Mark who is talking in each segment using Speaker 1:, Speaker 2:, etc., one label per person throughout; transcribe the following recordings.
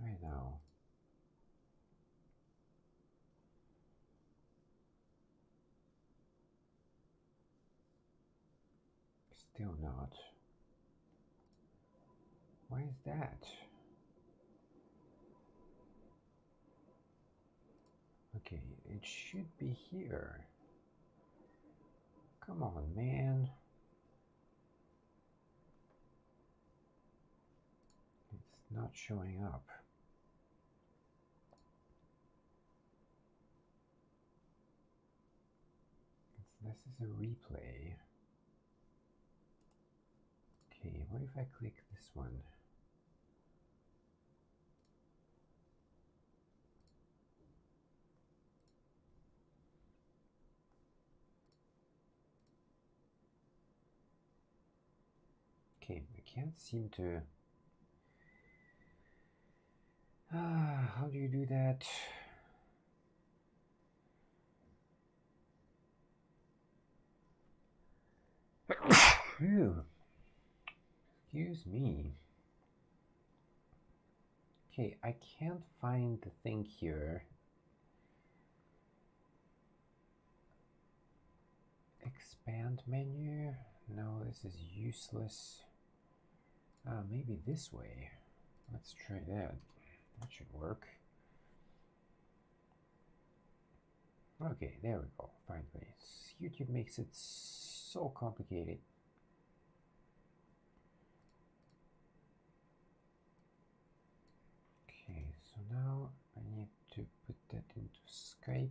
Speaker 1: try now. Still not. Why is that? Okay, it should be here. Come on, man. It's not showing up. This is a replay. Okay, what if I click this one? Okay, I can't seem to... how do you do that? Phew. Excuse me. Okay, I can't find the thing here. Expand menu? No, this is useless. Maybe this way. Let's try that. That should work. Okay, there we go. Finally. YouTube makes it so complicated. Okay, so now I need to put that into Skype.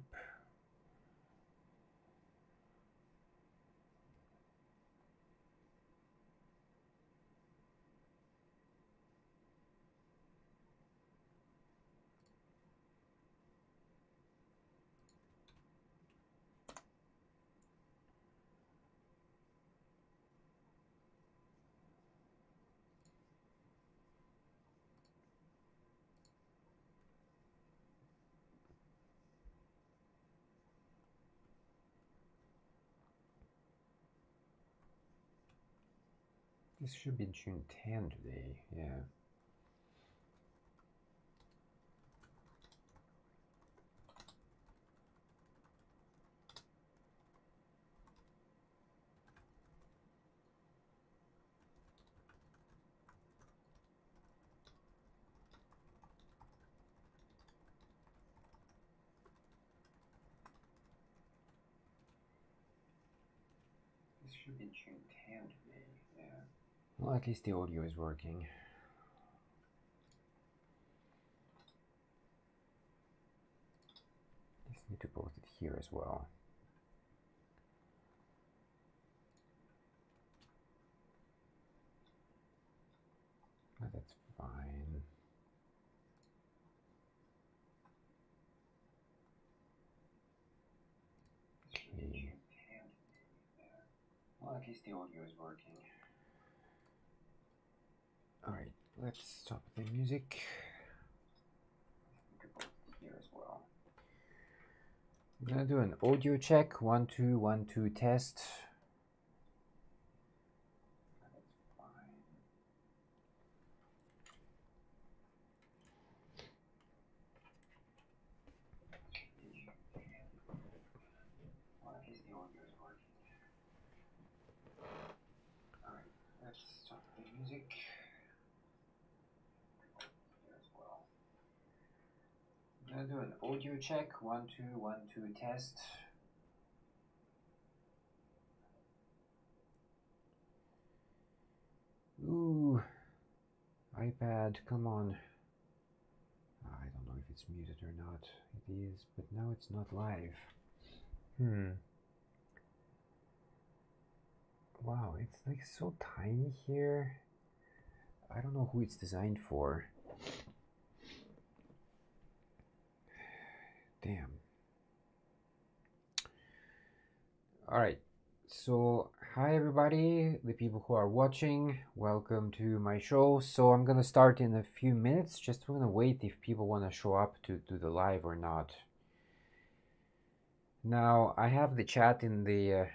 Speaker 1: This should be June 10 today, yeah. This should be June 10 today, yeah. Well, at least the audio is working. Just need to post it here as well. Oh, that's fine. Okay. Well, at least the audio is working. Alright, let's stop the music. Here as well. I'm gonna do an audio check. 1 2 1 2 test. That's fine. Well, at least the audio is working. Alright, let's stop the music. Here as well. I'm gonna do an audio check. 1 2 1 2 test. Ooh, iPad, come on. I don't know if it's muted or not. It is, but now it's not live. Wow, it's like so tiny here. I don't know who it's designed for. Damn. All right. So, hi everybody, the people who are watching. Welcome to my show. So, I'm gonna start in a few minutes. Just gonna wait if people want to show up to the live or not. Now, I have the chat in the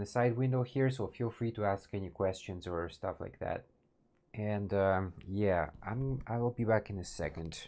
Speaker 1: side window here, so feel free to ask any questions or stuff like that. And yeah, I will be back in a second.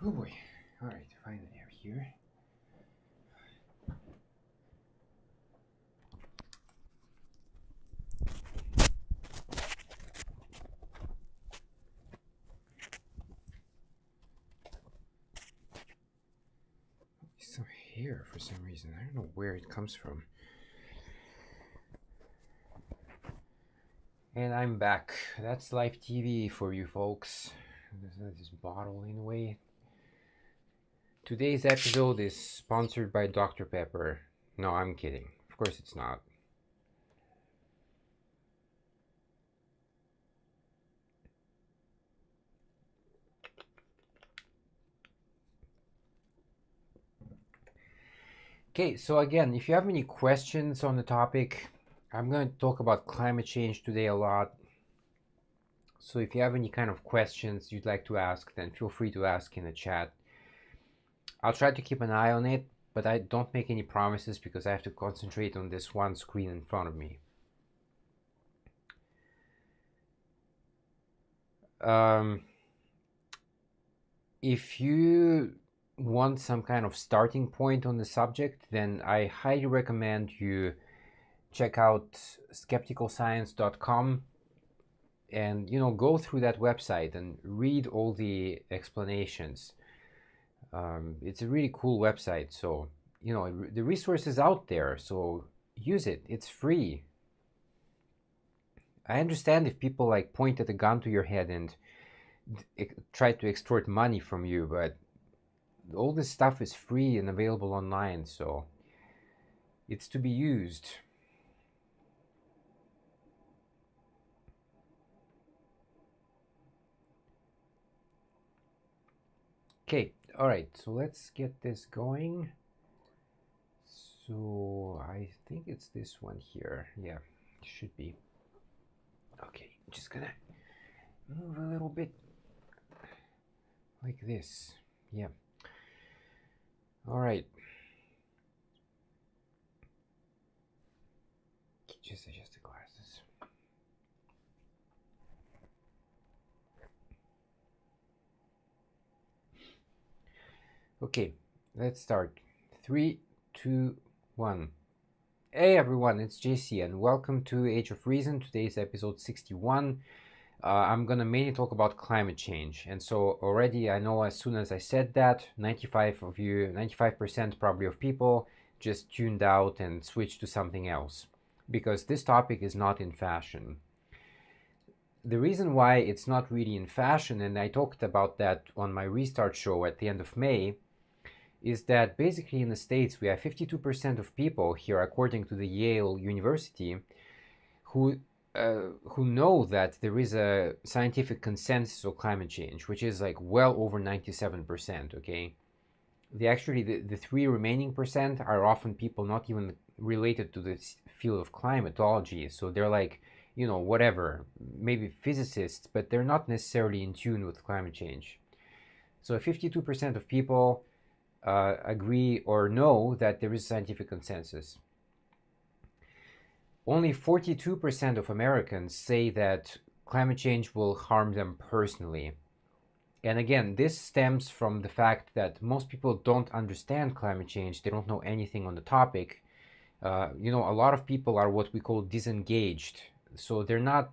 Speaker 1: Oh boy. All right, finally I'm here. Some hair for some reason. I don't know where it comes from. And I'm back. That's live TV for you folks. There's this bottle in the way. Today's episode is sponsored by Dr. Pepper. No, I'm kidding. Of course it's not. Okay, so again, if you have any questions on the topic, I'm going to talk about climate change today a lot. So if you have any kind of questions you'd like to ask, then feel free to ask in the chat. I'll try to keep an eye on it, but I don't make any promises because I have to concentrate on this one screen in front of me. If you want some kind of starting point on the subject, then I highly recommend you check out skepticalscience.com and go through that website and read all the explanations. It's a really cool website, so the resources out there, so use it. It's free. I understand if people like point at a gun to your head and try to extort money from you, but all this stuff is free and available online, so it's to be used. Okay, all right, so let's get this going. So I think it's this one here. Yeah, it should be. Okay, just gonna move a little bit like this. Yeah. All right. Just adjust the glasses. Okay, let's start. 3, 2, 1. Hey everyone, it's JC and welcome to Age of Reason. Today's episode 61. I'm gonna mainly talk about climate change. And so already I know as soon as I said that, 95% probably of people just tuned out and switched to something else because this topic is not in fashion. The reason why it's not really in fashion, and I talked about that on my restart show at the end of May, is that basically in the States we have 52% of people here, according to the Yale University, who know that there is a scientific consensus of climate change, which is like well over 97%, okay? The 3 remaining percent are often people not even related to the field of climatology, so they're like, whatever, maybe physicists, but they're not necessarily in tune with climate change. So 52% of people agree or know that there is scientific consensus. Only 42% of Americans say that climate change will harm them personally. And again, this stems from the fact that most people don't understand climate change. They don't know anything on the topic. A lot of people are what we call disengaged. So they're not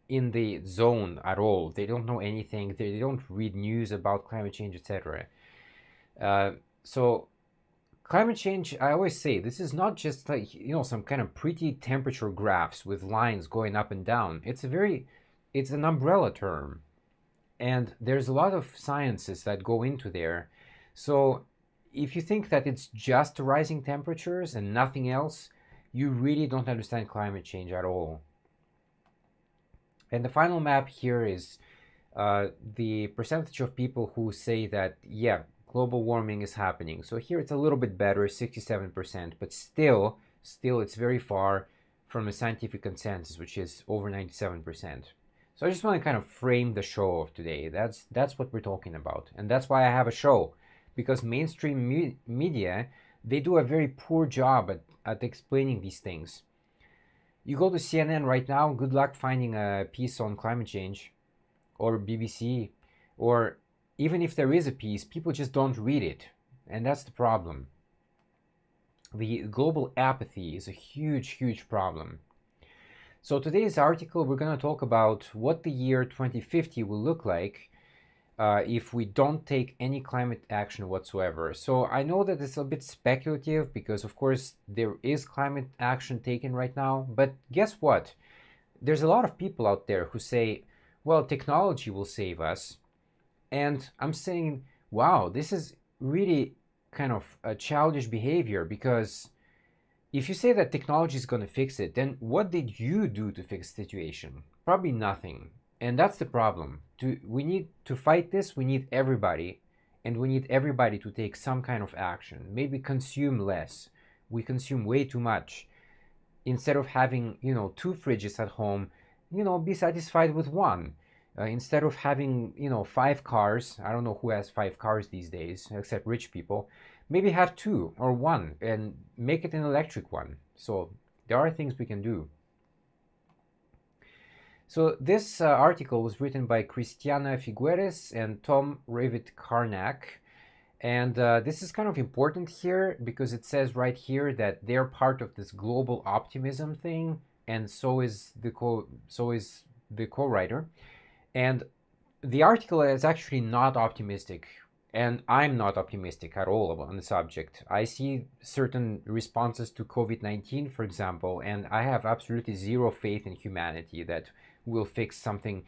Speaker 1: in the zone at all. They don't know anything. They don't read news about climate change, etc. So climate change, I always say, this is not just like, some kind of pretty temperature graphs with lines going up and down. It's an umbrella term. And there's a lot of sciences that go into there. So if you think that it's just rising temperatures and nothing else, you really don't understand climate change at all. And the final map here is the percentage of people who say that, yeah, global warming is happening. So here it's a little bit better, 67%, but still it's very far from a scientific consensus, which is over 97%. So I just want to kind of frame the show of today. That's what we're talking about. And that's why I have a show, because mainstream media, they do a very poor job at explaining these things. You go to CNN right now, good luck finding a piece on climate change, or BBC, or even if there is a piece, people just don't read it. And that's the problem. The global apathy is a huge, huge problem. So today's article, we're going to talk about what the year 2050 will look like if we don't take any climate action whatsoever. So I know that it's a bit speculative because, of course, there is climate action taken right now. But guess what? There's a lot of people out there who say, well, technology will save us. And I'm saying, wow, this is really kind of a childish behavior, because if you say that technology is going to fix it, then what did you do to fix the situation? Probably nothing. And that's the problem. We need to fight this. We need everybody. And we need everybody to take some kind of action. Maybe consume less. We consume way too much. Instead of having, 2 fridges at home, be satisfied with one. Instead of having, 5 cars, I don't know who has 5 cars these days, except rich people, maybe have 2 or 1 and make it an electric one. So there are things we can do. So this article was written by Christiana Figueres and Tom Revit-Karnak. And this is kind of important here because it says right here that they're part of this global optimism thing, and so is the co-writer. And the article is actually not optimistic, and I'm not optimistic at all on the subject. I see certain responses to COVID-19, for example, and I have absolutely zero faith in humanity that will fix something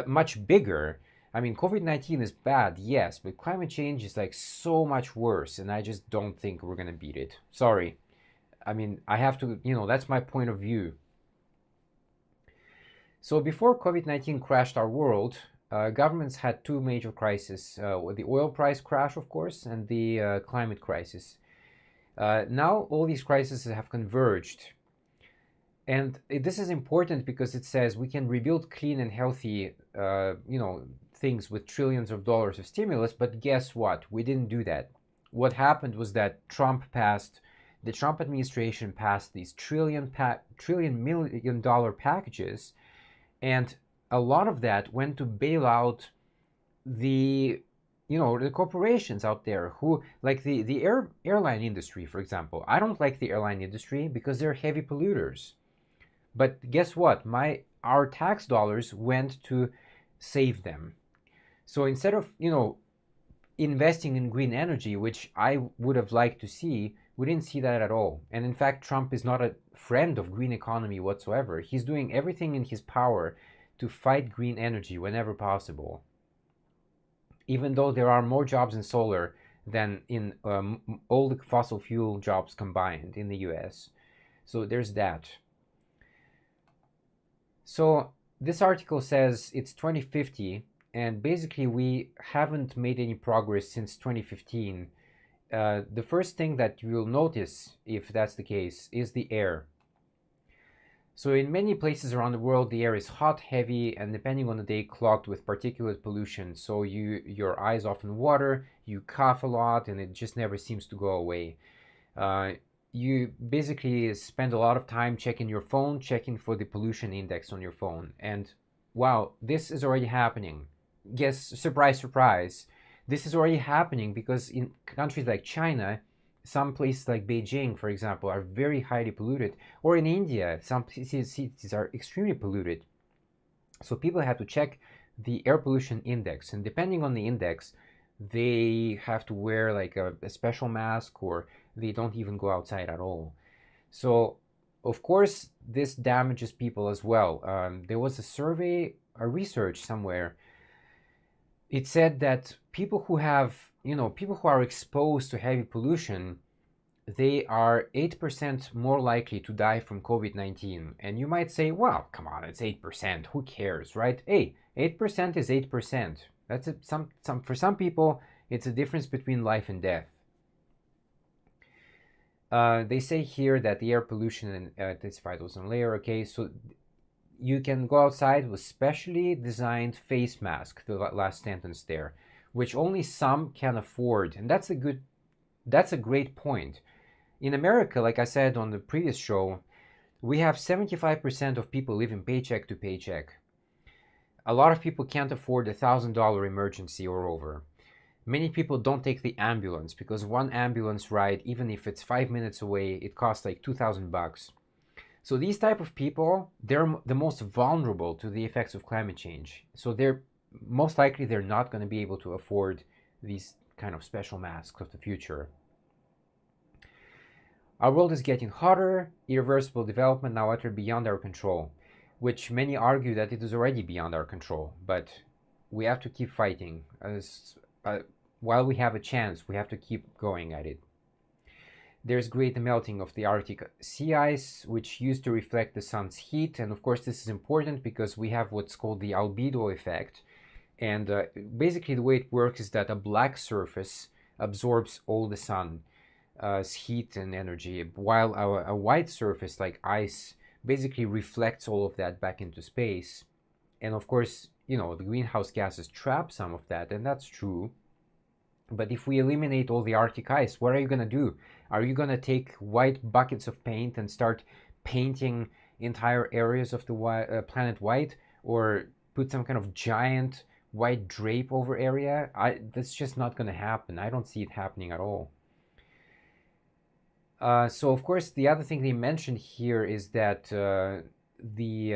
Speaker 1: much bigger. I mean, COVID-19 is bad, yes, but climate change is like so much worse, and I just don't think we're going to beat it. Sorry. I mean, I have to, that's my point of view. So before COVID-19 crashed our world, governments had 2 major crises, the oil price crash, of course, and the climate crisis. Now all these crises have converged. And this is important because it says we can rebuild clean and healthy, things with trillions of dollars of stimulus, but guess what? We didn't do that. What happened was that the Trump administration passed these trillion million dollar packages, and a lot of that went to bail out the corporations out there who, like the airline industry, for example. I don't like the airline industry because they're heavy polluters. But guess what? Our tax dollars went to save them. So instead of, investing in green energy, which I would have liked to see, we didn't see that at all. And in fact, Trump is not a friend of green economy whatsoever. He's doing everything in his power to fight green energy whenever possible, even though there are more jobs in solar than in all the fossil fuel jobs combined in the US. So there's that. So this article says it's 2050, and basically we haven't made any progress since 2015. The first thing that you'll notice, if that's the case, is the air. So in many places around the world, the air is hot, heavy, and depending on the day, clogged with particulate pollution. So your eyes often water, you cough a lot, and it just never seems to go away. You basically spend a lot of time checking your phone, checking for the pollution index on your phone. And, wow, this is already happening. Yes, surprise, surprise. This is already happening because in countries like China, some places like Beijing, for example, are very highly polluted. Or in India, some cities are extremely polluted. So people have to check the air pollution index, and depending on the index, they have to wear like a special mask, or they don't even go outside at all. So, of course, this damages people as well. There was a survey, a research somewhere. It said that people who have, people who are exposed to heavy pollution, they are 8% more likely to die from COVID 19. And you might say, well, come on, it's 8%. Who cares, right? Hey, 8% is 8%. That's it. For some people, it's a difference between life and death. They say here that the air pollution and intensified ozone layer. Okay, so you can go outside with specially designed face mask. The last sentence there, which only some can afford, and that's a great point. In America, like I said on the previous show, we have 75% of people living paycheck to paycheck. A lot of people can't afford $1,000 emergency or over. Many people don't take the ambulance because one ambulance ride, even if it's 5 minutes away, it costs like $2,000. So these type of people, they're the most vulnerable to the effects of climate change. So they're most likely they're not going to be able to afford these kind of special masks of the future. Our world is getting hotter, irreversible development now utterly beyond our control, which many argue that it is already beyond our control, but we have to keep fighting. While we have a chance, we have to keep going at it. There's great melting of the Arctic sea ice, which used to reflect the sun's heat, and of course this is important because we have what's called the albedo effect, and basically the way it works is that a black surface absorbs all the sun's heat and energy, while a white surface like ice basically reflects all of that back into space. And of course, the greenhouse gases trap some of that, and that's true. But if we eliminate all the Arctic ice, what are you going to do? Are you going to take white buckets of paint and start painting entire areas of the planet white, or put some kind of giant white drape over area? That's just not going to happen. I don't see it happening at all. So, of course, the other thing they mentioned here is that the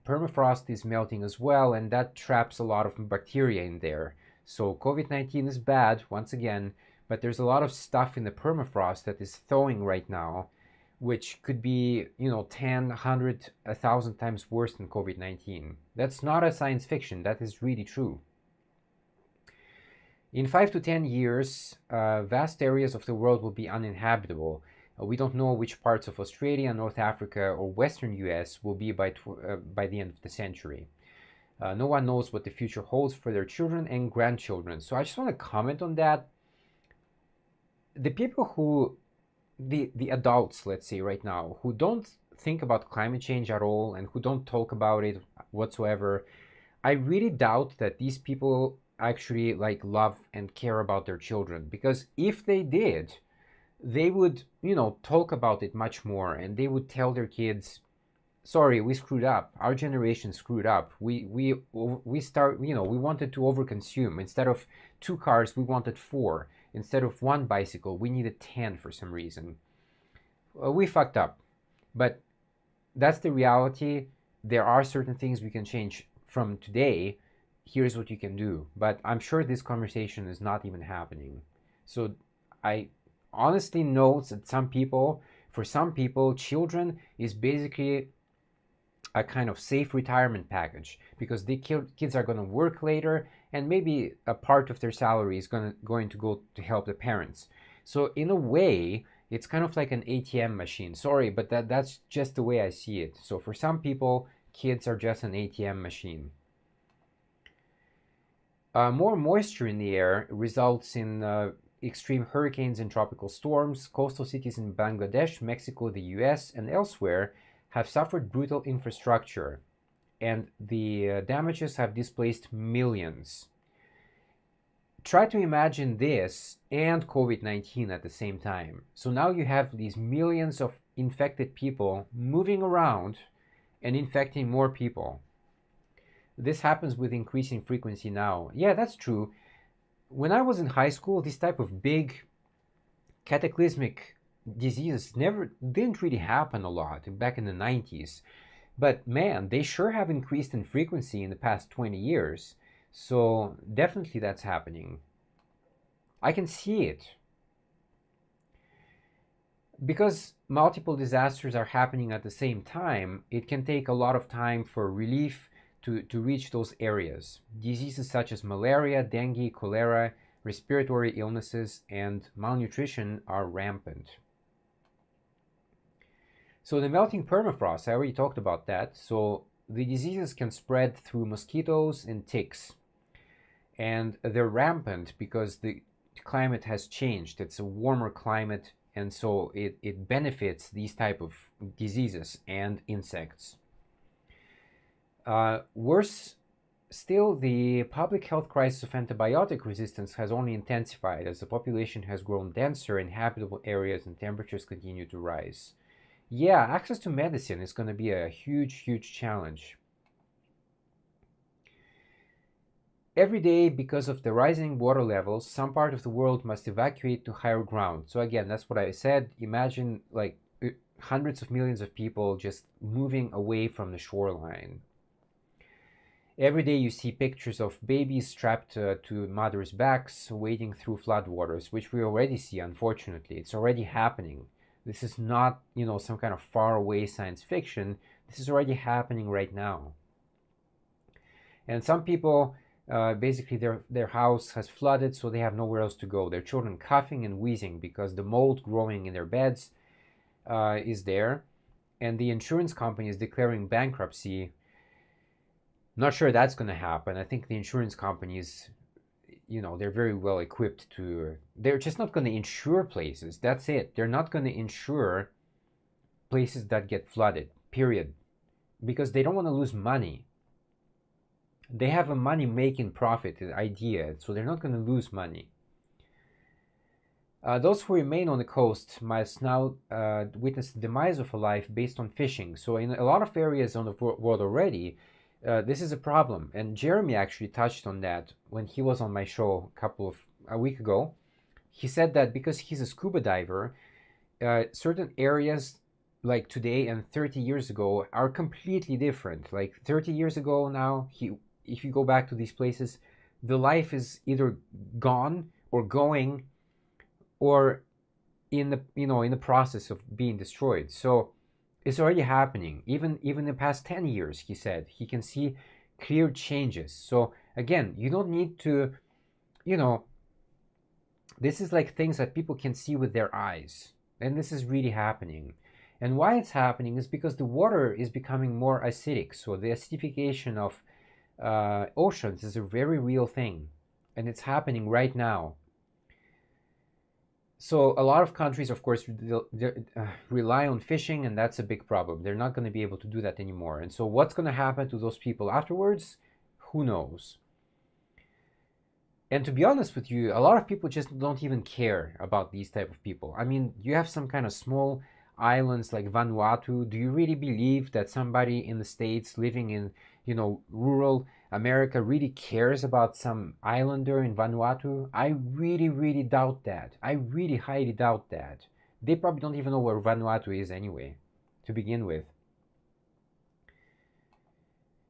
Speaker 1: permafrost is melting as well, and that traps a lot of bacteria in there. So COVID-19 is bad, once again, but there's a lot of stuff in the permafrost that is thawing right now, which could be, 10, 100, 1,000 times worse than COVID-19. That's not a science fiction, that is really true. In 5 to 10 years, vast areas of the world will be uninhabitable. We don't know which parts of Australia, North Africa, or Western US will be by the end of the century. No one knows what the future holds for their children and grandchildren. So I just want to comment on that. The people the adults, let's say right now, who don't think about climate change at all and who don't talk about it whatsoever, I really doubt that these people actually love and care about their children. Because if they did, they would, talk about it much more, and they would tell their kids, sorry, we screwed up. Our generation screwed up. We wanted to overconsume. Instead of 2 cars, we wanted 4. Instead of 1 bicycle, we needed 10 for some reason. We fucked up. But that's the reality. There are certain things we can change from today. Here's what you can do. But I'm sure this conversation is not even happening. So I honestly know that for some people, children is basically a kind of safe retirement package, because the kids are going to work later, and maybe a part of their salary is going to go to help the parents. So in a way, it's kind of like an ATM machine. Sorry, but that's just the way I see it. So for some people, kids are just an ATM machine. More moisture in the air results in extreme hurricanes and tropical storms. Coastal cities in Bangladesh, Mexico, the US, and elsewhere have suffered brutal infrastructure, and the damages have displaced millions. Try to imagine this and COVID-19 at the same time. So now you have these millions of infected people moving around and infecting more people. This happens with increasing frequency now. Yeah, that's true. When I was in high school, this type of big cataclysmic diseases never didn't really happen a lot back in the 90s. But man, they sure have increased in frequency in the past 20 years. So definitely that's happening. I can see it. Because multiple disasters are happening at the same time, it can take a lot of time for relief to reach those areas. Diseases such as malaria, dengue, cholera, respiratory illnesses, and malnutrition are rampant. So the melting permafrost, I already talked about that. So the diseases can spread through mosquitoes and ticks. And they're rampant because the climate has changed. It's a warmer climate, and so it benefits these type of diseases and insects. Worse still, the public health crisis of antibiotic resistance has only intensified as the population has grown denser in habitable areas and temperatures continue to rise. Yeah, access to medicine is going to be a huge, huge challenge. Every day, because of the rising water levels, some part of the world must evacuate to higher ground. So again, that's what I said. Imagine like hundreds of millions of people just moving away from the shoreline. Every day you see pictures of babies strapped to mothers' backs, wading through floodwaters, which we already see, unfortunately. It's already happening. This is not, some kind of faraway science fiction. This is already happening right now. And some people, basically their house has flooded, so they have nowhere else to go. Their children coughing and wheezing because the mold growing in their beds is there. And the insurance company is declaring bankruptcy. Not sure that's going to happen. I think the insurance companies, they're very well equipped they're just not going to insure places. That's it. They're not going to insure places that get flooded, period. Because they don't want to lose money. They have a money-making profit idea, so they're not going to lose money. Those who remain on the coast must now witness the demise of a life based on fishing. So in a lot of areas on the world already, this is a problem, and Jeremy actually touched on that when he was on my show a week ago. He said that because he's a scuba diver, certain areas like today and 30 years ago are completely different. Like 30 years ago now, if you go back to these places, the life is either gone or going, or in the process of being destroyed. So it's already happening. Even in the past 10 years, he said, he can see clear changes. So again, you don't need to, this is like things that people can see with their eyes. And this is really happening. And why it's happening is because the water is becoming more acidic. So the acidification of oceans is a very real thing. And it's happening right now. So a lot of countries, of course, rely on fishing, and that's a big problem. They're not going to be able to do that anymore. And so what's going to happen to those people afterwards? Who knows? And to be honest with you, a lot of people just don't even care about these type of people. I mean, you have some kind of small islands like Vanuatu. Do you really believe that somebody in the States living in, rural America really cares about some islander in Vanuatu? I really, really doubt that. I really highly doubt that. They probably don't even know where Vanuatu is anyway, to begin with.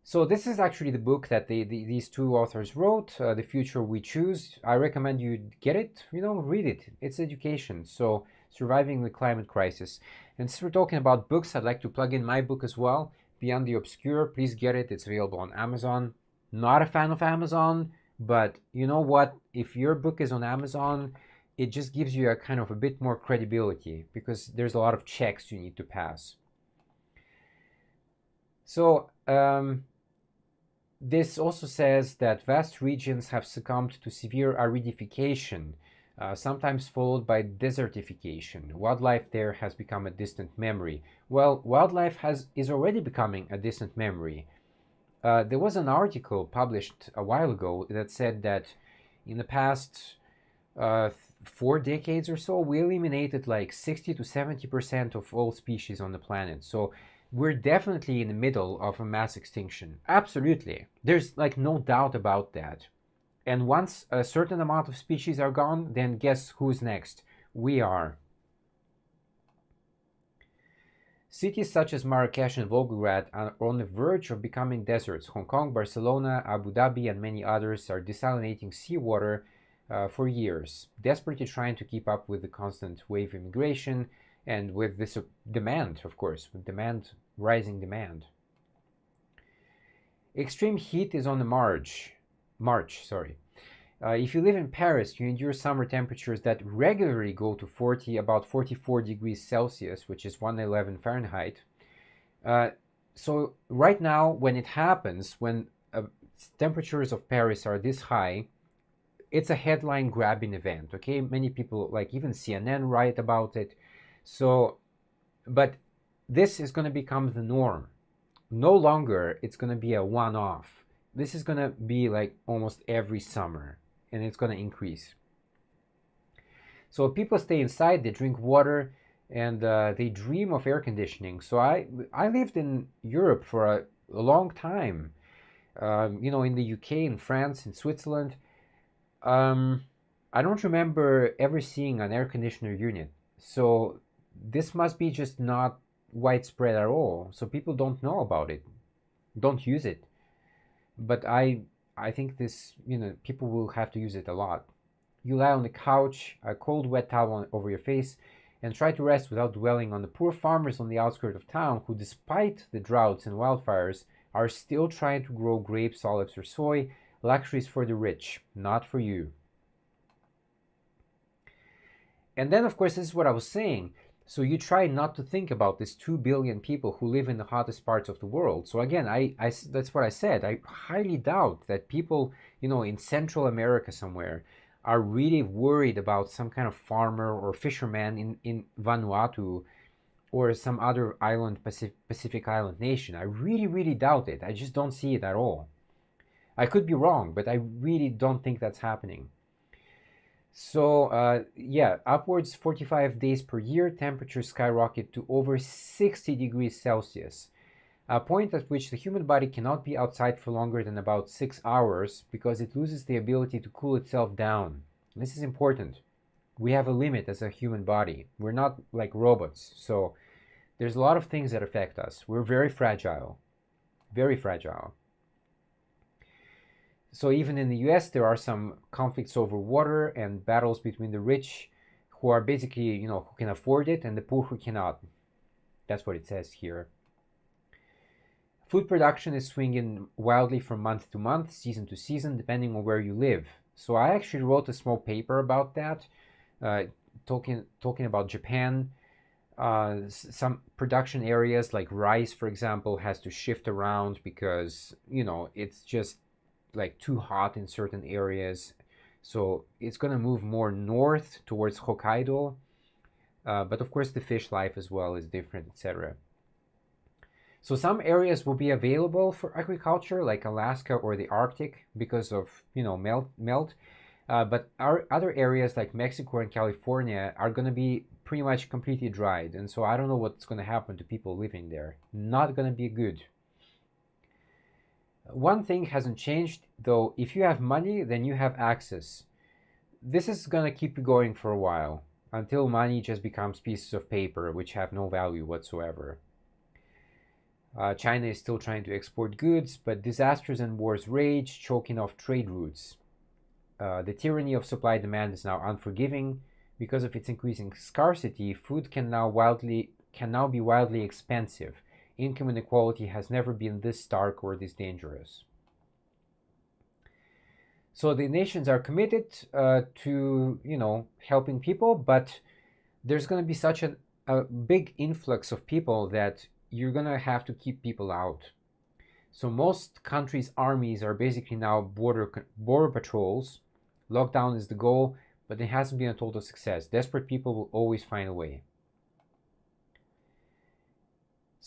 Speaker 1: So this is actually the book that these two authors wrote, The Future We Choose. I recommend you get it, read it. It's education. So Surviving the Climate Crisis. And since we're talking about books, I'd like to plug in my book as well, Beyond the Obscure. Please get it. It's available on Amazon. Not a fan of Amazon, but you know what? If your book is on Amazon, it just gives you a kind of a bit more credibility because there's a lot of checks you need to pass. So this also says that vast regions have succumbed to severe aridification, sometimes followed by desertification. Wildlife there has become a distant memory. Well, wildlife is already becoming a distant memory. There was an article published a while ago that said that in the past 4 decades or so, we eliminated like 60 to 70% of all species on the planet. So we're definitely in the middle of a mass extinction. Absolutely. There's like no doubt about that. And once a certain amount of species are gone, then guess who's next? We are. Cities such as Marrakesh and Volgograd are on the verge of becoming deserts. Hong Kong, Barcelona, Abu Dhabi, and many others are desalinating seawater for years, desperately trying to keep up with the constant wave immigration and with this demand, of course, with rising demand. Extreme heat is on the march. If you live in Paris, you endure summer temperatures that regularly go to about 44 degrees Celsius, which is 111 Fahrenheit. So right now, when it happens, when temperatures of Paris are this high, it's a headline grabbing event. Okay, many people, like even CNN, write about it. So, but this is going to become the norm. No longer it's going to be a one-off. This is going to be like almost every summer, and it's going to increase. So people stay inside, they drink water, and they dream of air conditioning. So I lived in Europe for a long time, in the UK, in France, in Switzerland. I don't remember ever seeing an air conditioner unit. So this must be just not widespread at all. So people don't know about it, don't use it. But I think this, people will have to use it a lot. You lie on the couch, a cold wet towel over your face, and try to rest without dwelling on the poor farmers on the outskirts of town who, despite the droughts and wildfires, are still trying to grow grapes, olives, or soy, luxuries for the rich, not for you. And then, of course, this is what I was saying. So you try not to think about these 2 billion people who live in the hottest parts of the world. So again, that's what I said. I highly doubt that people, in Central America somewhere are really worried about some kind of farmer or fisherman in Vanuatu or some other island, Pacific island nation. I really, really doubt it. I just don't see it at all. I could be wrong, but I really don't think that's happening. So upwards 45 days per year, temperatures skyrocket to over 60 degrees Celsius, a point at which the human body cannot be outside for longer than about 6 hours because it loses the ability to cool itself down. This is important. We have a limit as a human body. We're not like robots. So there's a lot of things that affect us. We're very fragile. Very fragile. So even in the US, there are some conflicts over water and battles between the rich who are basically, who can afford it and the poor who cannot. That's what it says here. Food production is swinging wildly from month to month, season to season, depending on where you live. So I actually wrote a small paper about that, talking about Japan. Some production areas like rice, for example, has to shift around because, it's just like too hot in certain areas. So it's going to move more north towards Hokkaido. But of course, the fish life as well is different, etc. So some areas will be available for agriculture, like Alaska or the Arctic, because of melt. But our other areas like Mexico and California are going to be pretty much completely dried. And so I don't know what's going to happen to people living there. Not going to be good. One thing hasn't changed, though. If you have money, then you have access. This is going to keep you going for a while, until money just becomes pieces of paper which have no value whatsoever. China is still trying to export goods, but disasters and wars rage, choking off trade routes. The tyranny of supply-demand is now unforgiving. Because of its increasing scarcity, food can now be wildly expensive. Income inequality has never been this stark or this dangerous. So the nations are committed to, helping people, but there's going to be such a big influx of people that you're going to have to keep people out. So most countries' armies are basically now border patrols. Lockdown is the goal, but it hasn't been a total success. Desperate people will always find a way.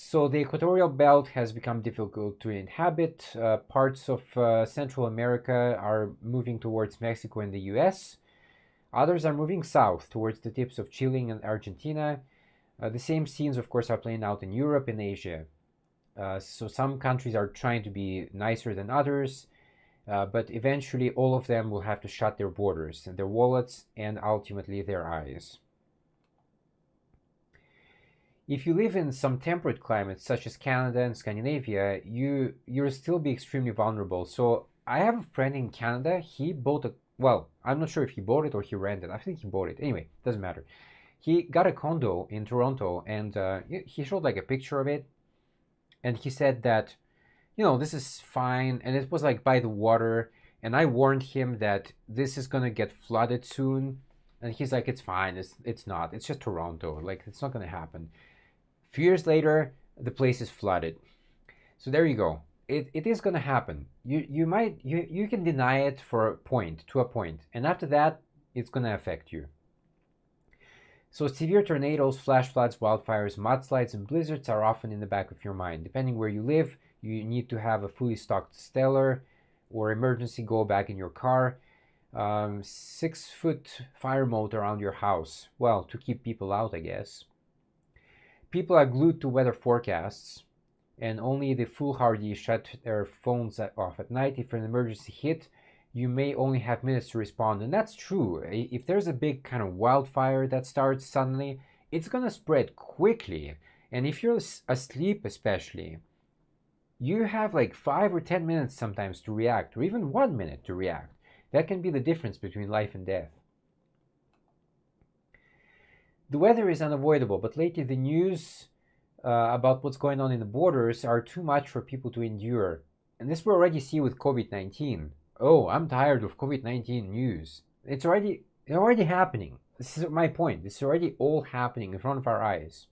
Speaker 1: So the equatorial belt has become difficult to inhabit. Parts of Central America are moving towards Mexico and the US. Others are moving south towards the tips of Chile and Argentina. The same scenes, of course, are playing out in Europe and Asia. So some countries are trying to be nicer than others, but eventually all of them will have to shut their borders and their wallets and ultimately their eyes. If you live in some temperate climates such as Canada and Scandinavia, you'll still be extremely vulnerable. So I have a friend in Canada. He bought a, well, I'm not sure if he bought it or he rented. I think he bought it. Anyway, doesn't matter. He got a condo in Toronto, and he showed like a picture of it, and he said that, this is fine, and it was like by the water, and I warned him that this is gonna get flooded soon, and he's like, it's fine, it's not, it's just Toronto, like it's not gonna happen. A few years later, the place is flooded. So there you go. It is gonna happen. You can deny it for a point, and after that, it's gonna affect you. So severe tornadoes, flash floods, wildfires, mudslides, and blizzards are often in the back of your mind. Depending where you live, you need to have a fully stocked stellar or emergency go bag in your car, 6-foot fire moat around your house. Well, to keep people out, I guess. People are glued to weather forecasts, and only the foolhardy shut their phones off at night. If an emergency hit, you may only have minutes to respond. And that's true. If there's a big kind of wildfire that starts suddenly, it's going to spread quickly. And if you're asleep especially, you have like 5 or 10 minutes sometimes to react, or even 1 minute to react. That can be the difference between life and death. The weather is unavoidable, but lately the news about what's going on in the borders are too much for people to endure. And this we already see with COVID-19. Oh, I'm tired of COVID-19 news. It's already happening. This is my point. This is already all happening in front of our eyes.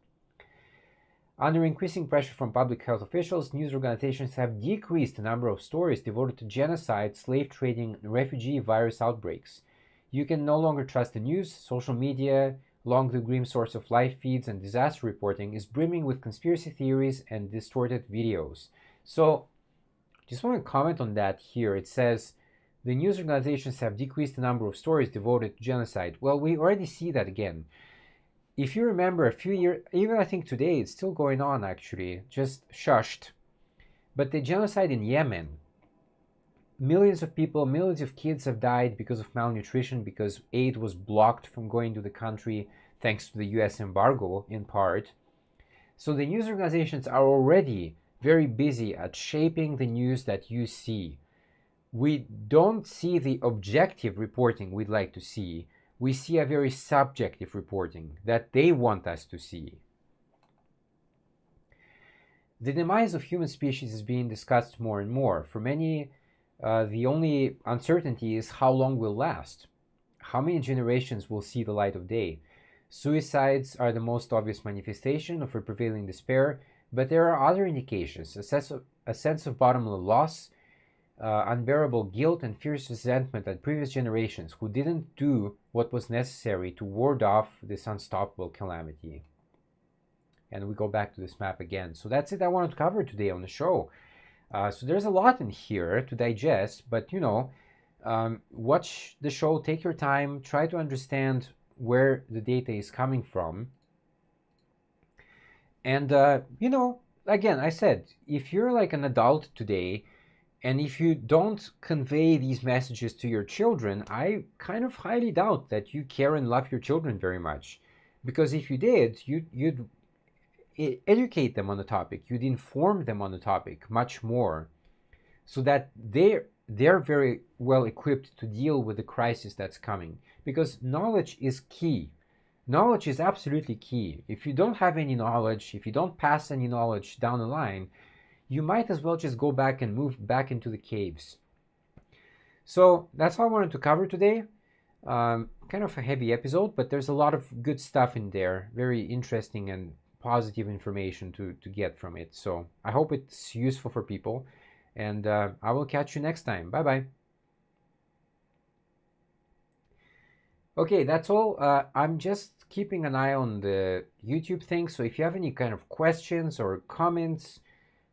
Speaker 1: Under increasing pressure from public health officials, news organizations have decreased the number of stories devoted to genocide, slave trading, and refugee virus outbreaks. You can no longer trust the news. Social media, along the grim source of live feeds and disaster reporting, is brimming with conspiracy theories and distorted videos. So, just want to comment on that here. It says, the news organizations have decreased the number of stories devoted to genocide. Well, we already see that again. If you remember a few years, even I think today, it's still going on actually, just shushed. But the genocide in Yemen, millions of people, millions of kids have died because of malnutrition, because aid was blocked from going to the country thanks to the US embargo in part. So the news organizations are already very busy at shaping the news that you see. We don't see the objective reporting we'd like to see. We see a very subjective reporting that they want us to see. The demise of human species is being discussed more and more. For many, the only uncertainty is how long we'll last. How many generations will see the light of day? Suicides are the most obvious manifestation of a prevailing despair, but there are other indications: a sense of bottomless loss, unbearable guilt, and fierce resentment at previous generations who didn't do what was necessary to ward off this unstoppable calamity. And we go back to this map again. So that's it I wanted to cover today on the show. So there's a lot in here to digest, but watch the show, take your time, try to understand where the data is coming from. And, again, I said, if you're like an adult today, and if you don't convey these messages to your children, I kind of highly doubt that you care and love your children very much. Because if you did, you'd educate them on the topic, you'd inform them on the topic much more, so that they're very well equipped to deal with the crisis that's coming. Because knowledge is key. Knowledge is absolutely key. If you don't have any knowledge, if you don't pass any knowledge down the line, you might as well just go back and move back into the caves. So that's all I wanted to cover today. Kind of a heavy episode, but there's a lot of good stuff in there. Very interesting and positive information to get from it. So I hope it's useful for people. And I will catch you next time. Bye-bye. Okay, that's all. I'm just keeping an eye on the YouTube thing. So if you have any kind of questions or comments,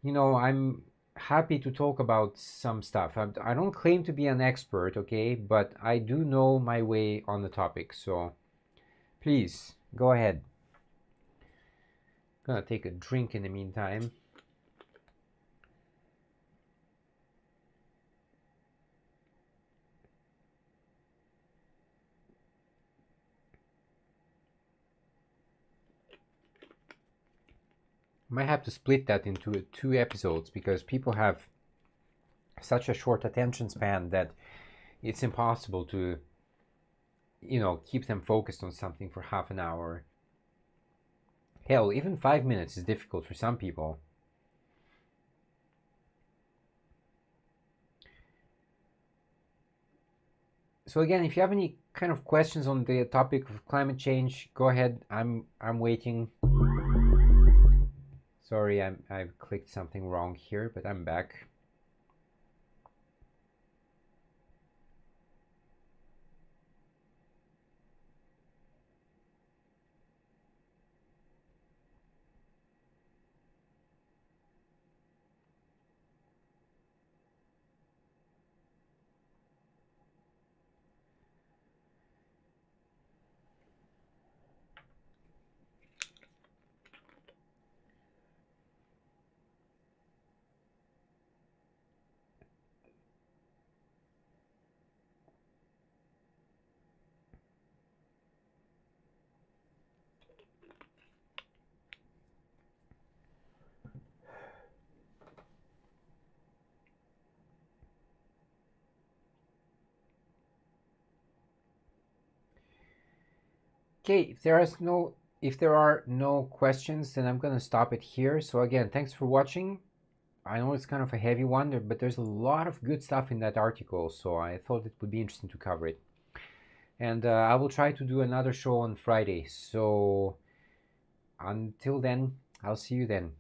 Speaker 1: I'm happy to talk about some stuff. I don't claim to be an expert, okay, but I do know my way on the topic. So please go ahead. Gonna take a drink in the meantime. Might have to split that into 2 episodes because people have such a short attention span that it's impossible to, keep them focused on something for half an hour. Hell, even 5 minutes is difficult for some people. So again, if you have any kind of questions on the topic of climate change, go ahead. I'm waiting. Sorry, I've clicked something wrong here, but I'm back. Okay, if there are no questions, then I'm gonna stop it here. So again, thanks for watching. I know it's kind of a heavy one, but there's a lot of good stuff in that article, so I thought it would be interesting to cover it. And I will try to do another show on Friday. So until then, I'll see you then.